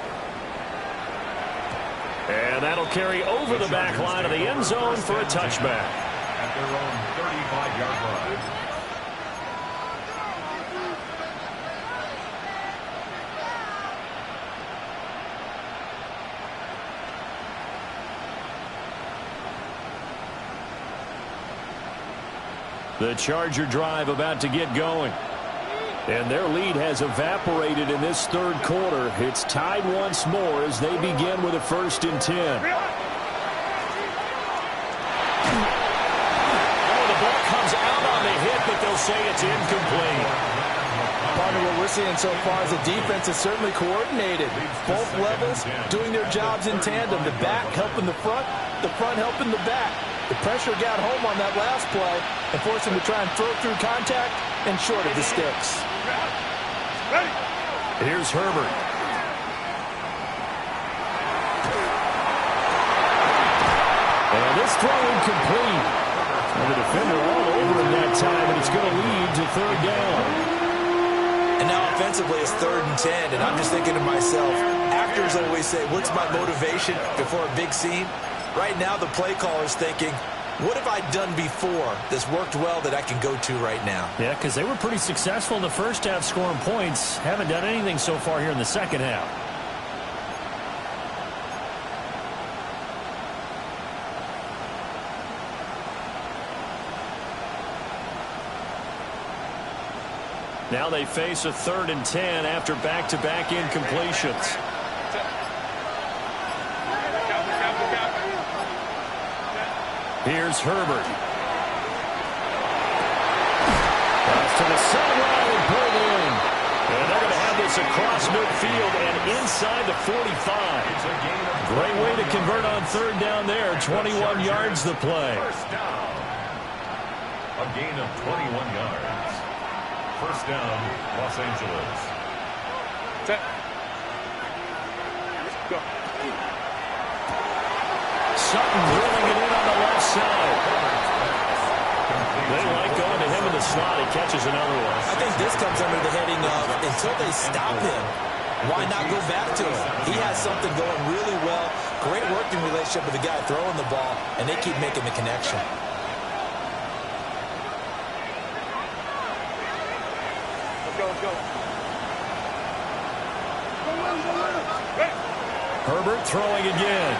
And that'll carry over the back line of the end zone for a touchback. At their own 35-yard line. The Charger drive about to get going. And their lead has evaporated in this 3rd quarter. It's tied once more as they begin with a 1st and 10. Oh, the ball comes out on the hit, but they'll will say it's incomplete. Partner, what we're seeing so far is the defense is certainly coordinated. Both levels doing their jobs in tandem. The back helping the front helping the back. The pressure got home on that last play and forced him to try and throw through contact and short of the sticks. Here's Herbert. And this throw incomplete. And the defender all over him that time, and it's going to lead to third down. And now offensively it's 3rd and 10, and I'm just thinking to myself, actors always say, what's my motivation before a big scene? Right now the play caller's thinking, what have I done before that's worked well that I can go to right now? Yeah, because they were pretty successful in the first half scoring points. Haven't done anything so far here in the second half. Now they face a 3rd and 10 after back-to-back incompletions. Here's Herbert. Pass to the sideline and pulled in. And they're going to have this across midfield and inside the 45. Great way to convert on 3rd down there. 21 yards the play. First down. A gain of 21 yards. First down, Los Angeles. Set. Go. Sutton drilling it in on the left side. They like going to him in the slot. He catches another one. I think this comes under the heading of, until they stop him, why not go back to him? He has something going really well. Great working relationship with the guy throwing the ball, and they keep making the connection. Let's go. Herbert throwing again.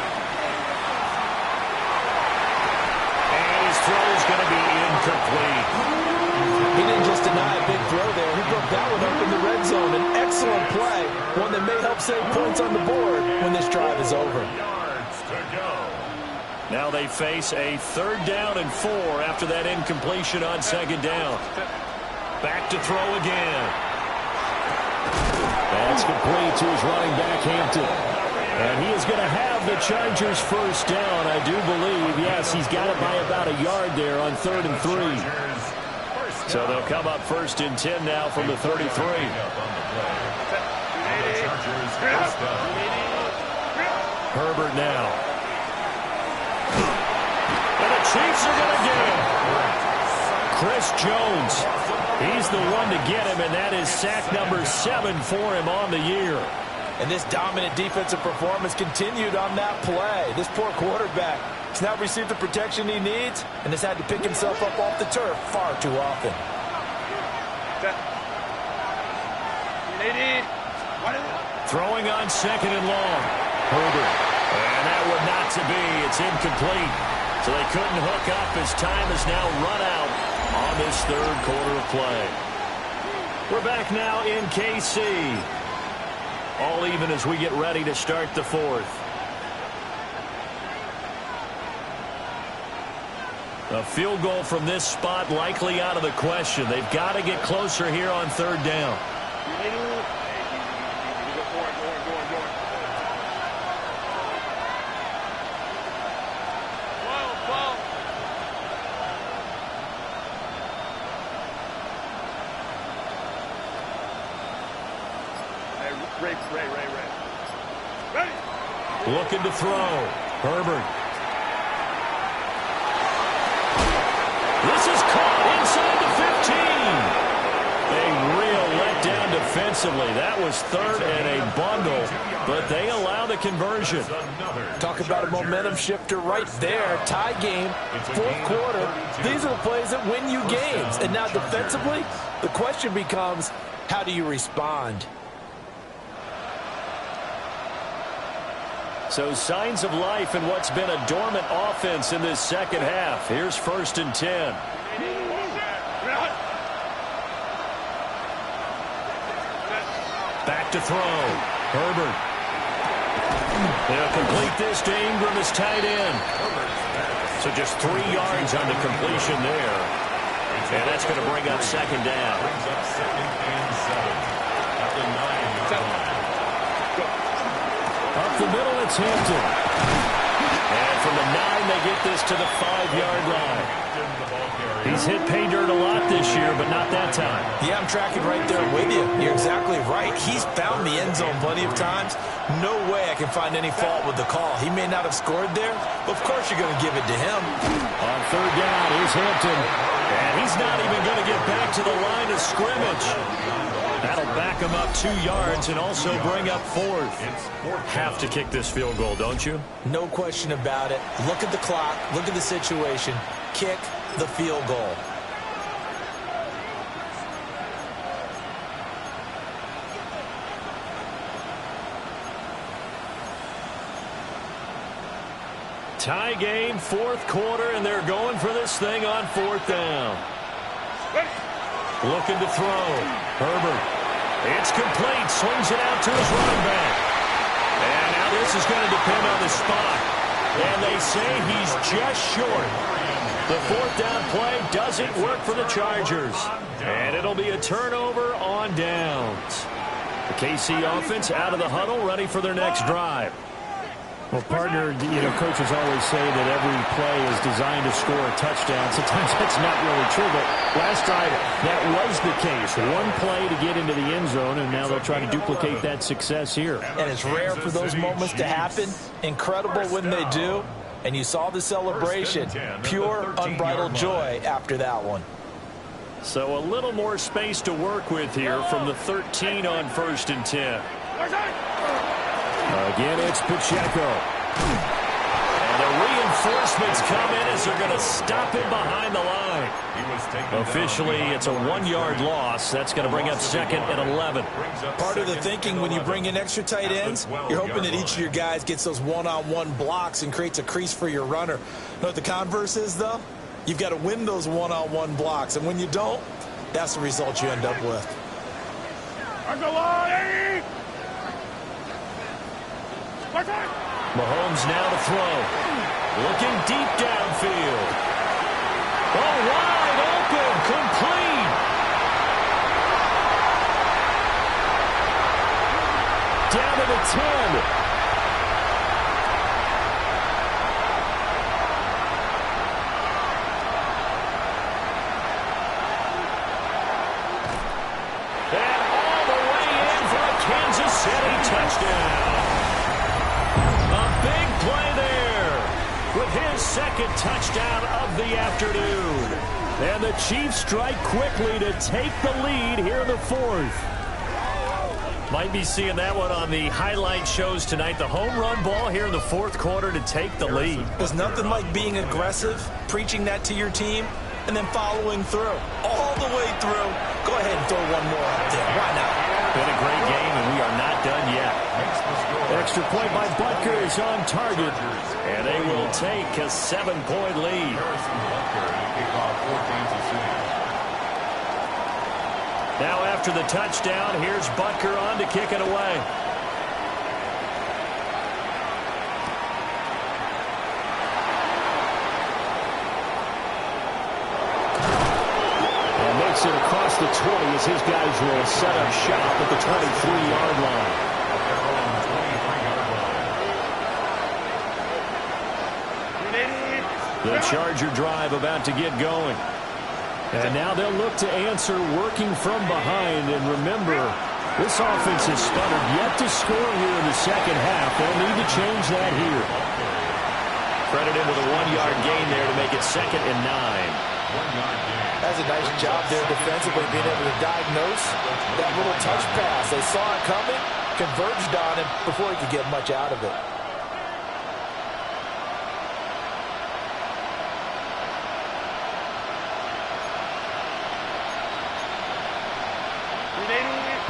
And his throw is going to be incomplete. He didn't just deny a big throw there. He broke that one up in the red zone. An excellent play. One that may help save points on the board when this drive is over. Yards to go. Now they face a 3rd down and 4 after that incompletion on 2nd down. Back to throw again. That's complete to his running back, Hampton. And he is going to have the Chargers first down, I do believe. Yes, he's got it by about a yard there on 3rd and 3. So they'll come up 1st and 10 now from the 33. Herbert now. And the Chiefs are going to get him. Chris Jones. He's the one to get him, and that is sack number 7 for him on the year. And this dominant defensive performance continued on that play. This poor quarterback has not received the protection he needs and has had to pick himself up off the turf far too often. Throwing on 2nd and long. Herbert. And that would not to be. It's incomplete. So they couldn't hook up as time has now run out on this 3rd quarter of play. We're back now in KC. All even as we get ready to start the 4th. A field goal from this spot likely out of the question. They've got to get closer here on 3rd down. Ray. Ready? Looking to throw. Herbert. This is caught inside the 15. A real letdown defensively. That was 3rd and a bundle, but they allow the conversion. Talk about a momentum shifter right there. Tie game, 4th quarter. These are the plays that win you games. And now defensively, the question becomes, how do you respond? So signs of life in what's been a dormant offense in this 2nd half. Here's 1st and 10. Back to throw. Herbert. They'll complete this to Ingram as tight end. So just 3 yards on the completion there. And that's going to bring up second down. Brings up 2nd and 7 at the 9-yard line. Up the middle, it's Hampton. And from the 9, they get this to the 5-yard line. He's hit pay dirt a lot this year, but not that time. Yeah, I'm tracking right there with you. You're exactly right. He's found the end zone plenty of times. No way I can find any fault with the call. He may not have scored there, but of course you're going to give it to him. On 3rd down, here's Hampton. And he's not even going to get back to the line of scrimmage. That'll back him up 2 yards and also bring up 4th. Have to kick this field goal, don't you? No question about it. Look at the clock. Look at the situation. Kick the field goal. Tie game, 4th quarter, and they're going for this thing on 4th down. Looking to throw. Herbert. It's complete. Swings it out to his running back. And now this is going to depend on the spot. And they say he's just short. The 4th down play doesn't work for the Chargers. And it'll be a turnover on downs. The KC offense out of the huddle, ready for their next drive. Well, partner, coaches always say that every play is designed to score a touchdown. Sometimes that's not really true, but last drive, that was the case. One play to get into the end zone, and now they'll try to duplicate that success here. And it's rare for those moments to happen. Incredible when they do. And you saw the celebration. Pure, unbridled joy after that one. So a little more space to work with here from the 13 on 1st and 10. Again, it's Pacheco. And the reinforcements come in as they're going to stop him behind the line. Officially, it's a 1-yard loss. That's going to bring up 2nd and 11. Part of the thinking when you bring in extra tight ends, you're hoping that each of your guys gets those one-on-one blocks and creates a crease for your runner. You know what the converse is, though? You've got to win those one-on-one blocks. And when you don't, that's the result you end up with. Mahomes now to throw. Looking deep downfield. Oh, wide open, complete. Down to the 10. And all the way in for a Kansas City touchdown. Big play there with his 2nd touchdown of the afternoon. And the Chiefs strike quickly to take the lead here in the 4th. Might be seeing that one on the highlight shows tonight. The home run ball here in the 4th quarter to take the lead. There's nothing like being aggressive, preaching that to your team, and then following through. All the way through. Go ahead and throw one more up there. Why not? Been a great game, and we are not done yet. Extra point by Butker is on target, and they will take a 7-point lead. Now after the touchdown, here's Butker on to kick it away. And makes it across the 20 as his guys will set up shop at the 23-yard line. The Charger drive about to get going. And now they'll look to answer working from behind. And remember, this offense has sputtered yet to score here in the 2nd half. They'll need to change that here. Credit him with a 1-yard gain there to make it 2nd and 9. That's a nice job there defensively, being able to diagnose that little touch pass. They saw it coming, converged on him before he could get much out of it.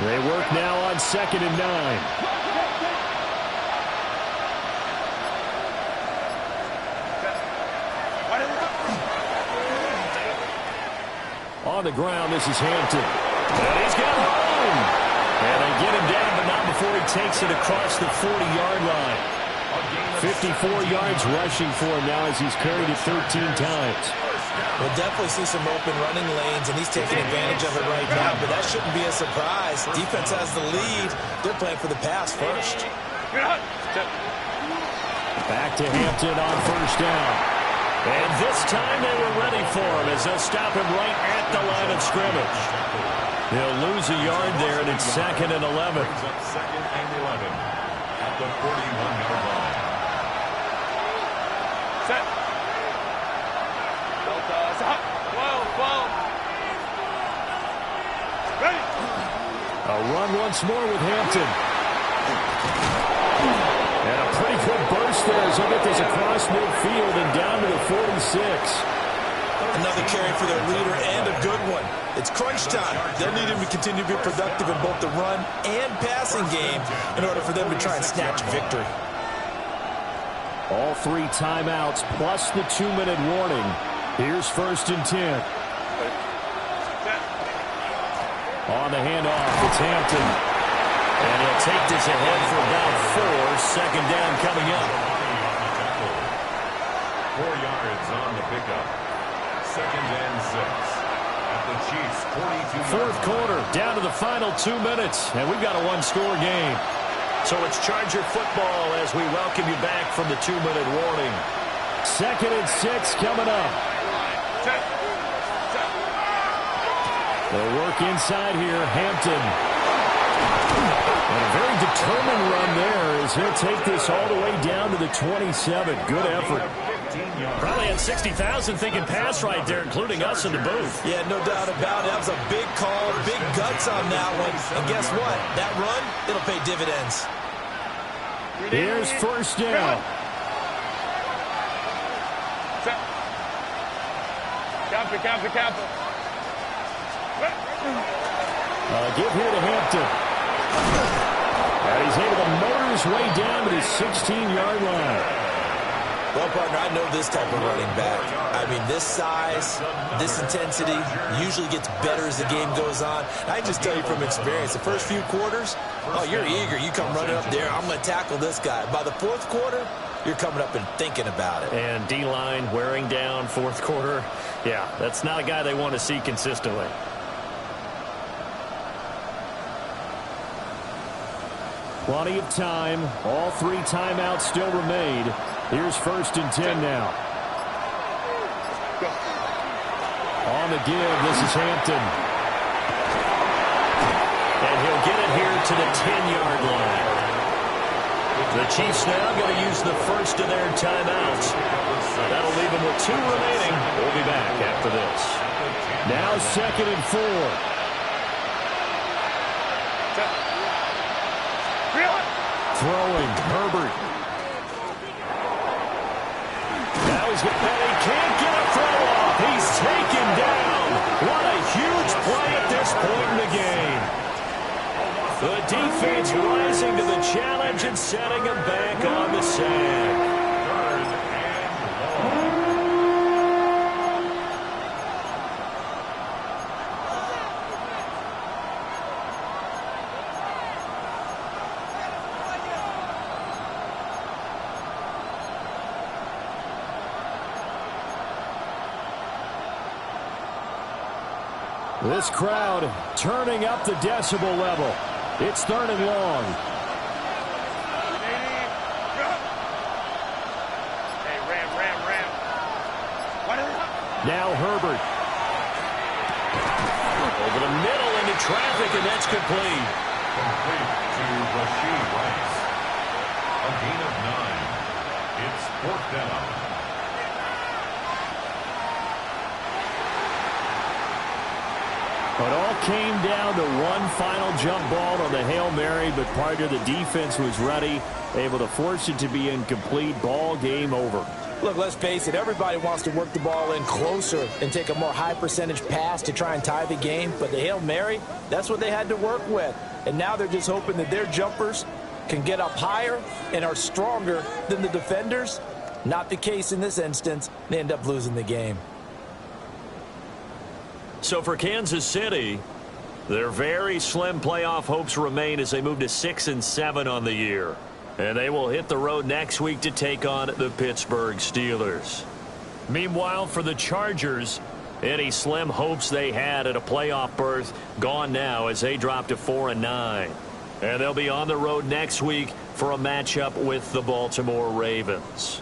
They work now on 2nd and 9. On the ground, this is Hampton. And he's got home. And they get him down, but not before he takes it across the 40-yard line. 54 yards rushing for him now as he's carried it 13 times. We'll definitely see some open running lanes, and he's taking advantage of it right now, but that shouldn't be a surprise. Defense has the lead. They're playing for the pass first. Back to Hampton on first down. And this time they were ready for him as they'll stop him right at the line of scrimmage. He'll lose a yard there, and it's 2nd and 11. Brings up 2nd and 11 at the 41-yard line. Set. Delta. Stop. 12. Ready. A run once more with Hampton. And a pretty good burst there as he'll get this across midfield and down to the 46. Another carry for their leader and a good one. It's crunch time. They'll need him to continue to be productive in both the run and passing game in order for them to try and snatch victory. All 3 timeouts plus the 2-minute warning. Here's 1st and 10. On the handoff, it's Hampton. And he'll take this ahead for about 4. 2nd down coming up. 4 yards on the pickup. 2nd and 6 at the Chiefs' 42. 4th quarter, down to the final 2 minutes, and we've got a 1-score game. So it's Charger football as we welcome you back from the 2-minute warning. 2nd and 6 coming up. They'll work inside here, Hampton. And a very determined run there as he'll take this all the way down to the 27. Good effort. Probably had 60,000 thinking pass right there, including us in the booth. Yeah, no doubt about it. That was a big call, big guts on that one. And guess what? That run, it'll pay dividends. Here's 1st down. Capture. Give here to Hampton. And he's able to motor his way down to the 16-yard line. Well, partner, I know this type of running back. I mean, this size, this intensity usually gets better as the game goes on. I can just tell you from experience, the first few quarters, oh, you're eager. You come running up there, I'm going to tackle this guy. By the 4th quarter, you're coming up and thinking about it. And D-line wearing down 4th quarter. Yeah, that's not a guy they want to see consistently. Plenty of time. All 3 timeouts still remain. Here's 1st and 10 now. On the give, this is Hampton. And he'll get it here to the 10-yard line. The Chiefs now going to use the first of their timeouts. That'll leave them with 2 remaining. We'll be back after this. Now 2nd and 4. Throwing, Herbert. Now he's got that. He can't get a throw off. He's taken down. What a huge play at this point in the game. The defense rising to the challenge and setting him back on the sack. This crowd turning up the decibel level. It's 3rd and long. Hey, ram. Now Herbert. Over the middle into traffic, and that's complete. Complete to Rashid Rice. A gain of 9. It's 4th down. It all came down to one final jump ball on the Hail Mary, but part of the defense was ready, able to force it to be incomplete. Ball game over. Look, let's face it, everybody wants to work the ball in closer and take a more high-percentage pass to try and tie the game. But the Hail Mary, that's what they had to work with. And now they're just hoping that their jumpers can get up higher and are stronger than the defenders. Not the case in this instance. They end up losing the game. So for Kansas City, their very slim playoff hopes remain as they move to 6-7 on the year. And they will hit the road next week to take on the Pittsburgh Steelers. Meanwhile, for the Chargers, any slim hopes they had at a playoff berth gone now as they drop to 4-9. And they'll be on the road next week for a matchup with the Baltimore Ravens.